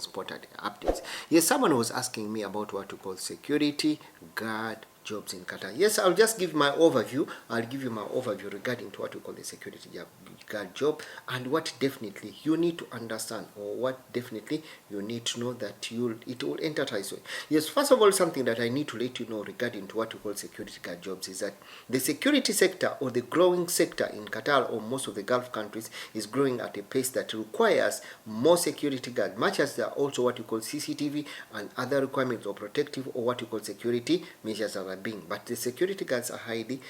very important updates. Yes, someone was asking me about what we call security guard jobs in Qatar. Yes, I'll just give my overview. I'll give you my overview regarding to what we call the security guard job, and what definitely you need to understand, or what definitely you need to know that it will entice you. Yes, first of all, something that I need to let you know regarding to what we call security guard jobs is that the security sector, or the growing sector in Qatar or most of the Gulf countries, is growing at a pace that requires more security guards, much as there are also what you call CCTV and other requirements or protective or what you call security measures that are being. But the security guards are highly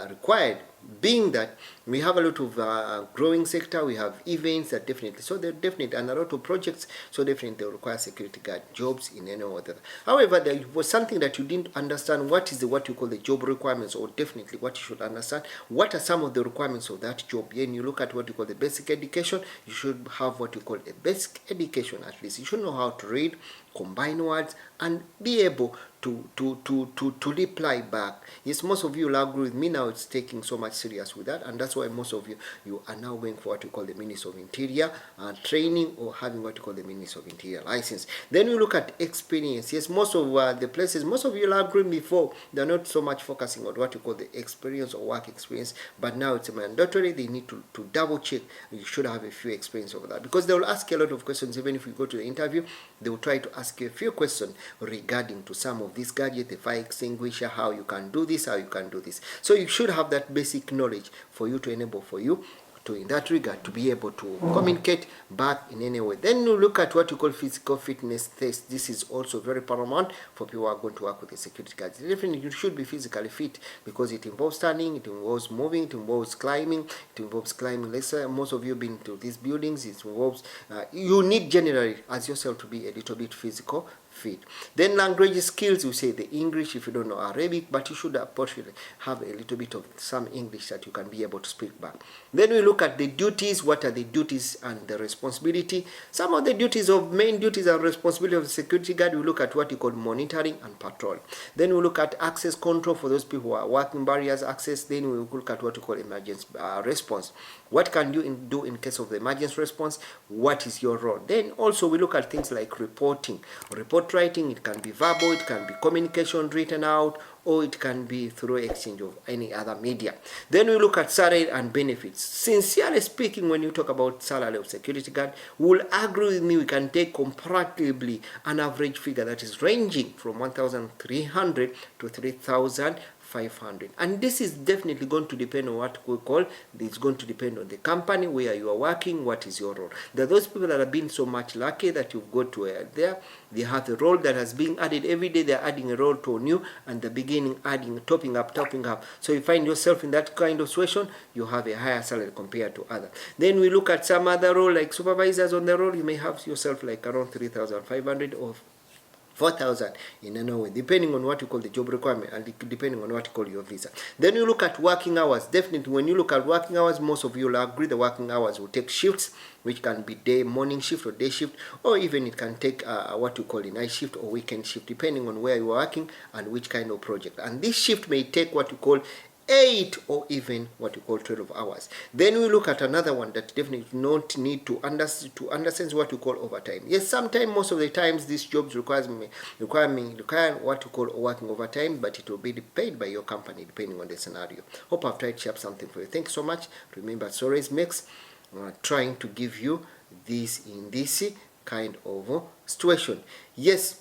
required, being that we have a lot of growing sector, we have events that definitely, so they're definitely, and a lot of projects, so definitely they require security guard jobs in any or other. However, there was something that you didn't understand. What is what you call the job requirements, or definitely what you should understand. What are some of the requirements of that job? When you look at what you call the basic education, you should have what you call a basic education. At least you should know how to read, combine words, and be able to reply back. Yes, most of you will agree with me now. It's taking so much serious with that, and that's why most of you are now going for what you call the Ministry of Interior training, or having what you call the Ministry of Interior license. Then you look at experience. Yes, most of the places, most of you will agree before, they're not so much focusing on what you call the experience or work experience, but now it's mandatory. They need to double check. You should have a few experience over that, because they will ask you a lot of questions. Even if you go to the interview, they will try to ask you a few questions regarding to some of this gadget, the fire extinguisher, how you can do this, how you can do this. So you should have that basic knowledge for you to enable for you to, in that regard, to be able to communicate back in any way. Then you look at what you call physical fitness test. This is also very paramount for people who are going to work with the security guards. Definitely you should be physically fit, because it involves standing, it involves moving, it involves climbing, let's say most of you have been to these buildings. It involves you need generally as yourself to be a little bit physical fit. Then language skills, you say the English if you don't know Arabic, but you should appropriately have a little bit of some English that you can be able to speak back. Then we look at the duties. What are the duties and the responsibility? Some of the duties of main duties and responsibility of the security guard, we look at what you call monitoring and patrol. Then we look at access control for those people who are working barriers access. Then we look at what you call emergency response. What can you do in case of the emergency response? What is your role? Then also we look at things like reporting. Report writing, it can be verbal, it can be communication written out, or it can be through exchange of any other media. Then we look at salary and benefits. Sincerely speaking, when you talk about salary of security guard, you will agree with me, we can take comparatively an average figure that is ranging from 1,300 to 3,500. And this is definitely going to depend on what we call, it's going to depend on the company where you are working, what is your role. There are those people that have been so much lucky that you've got to there, they have a role that has been added every day. They're adding a role to a new, and the beginning adding, topping up. So you find yourself in that kind of situation, you have a higher salary compared to others. Then we look at some other role like supervisors on the role. You may have yourself like around 3,500 or 4,000 in a way, depending on what you call the job requirement and depending on what you call your visa. Then you look at working hours. Definitely when you look at working hours, most of you will agree the working hours will take shifts, which can be morning shift or day shift, or even it can take what you call a night shift or weekend shift, depending on where you are working and which kind of project. And this shift may take what you call 8 or even what you call 12 hours. Then we look at another one that definitely not need to understand what you call overtime. Yes, sometimes, most of the times, these jobs require what you call working overtime, but it will be paid by your company depending on the scenario. Hope I've tried to share something for you. Thanks so much. Remember, Stories Mix, trying to give you this in this kind of situation. Yes.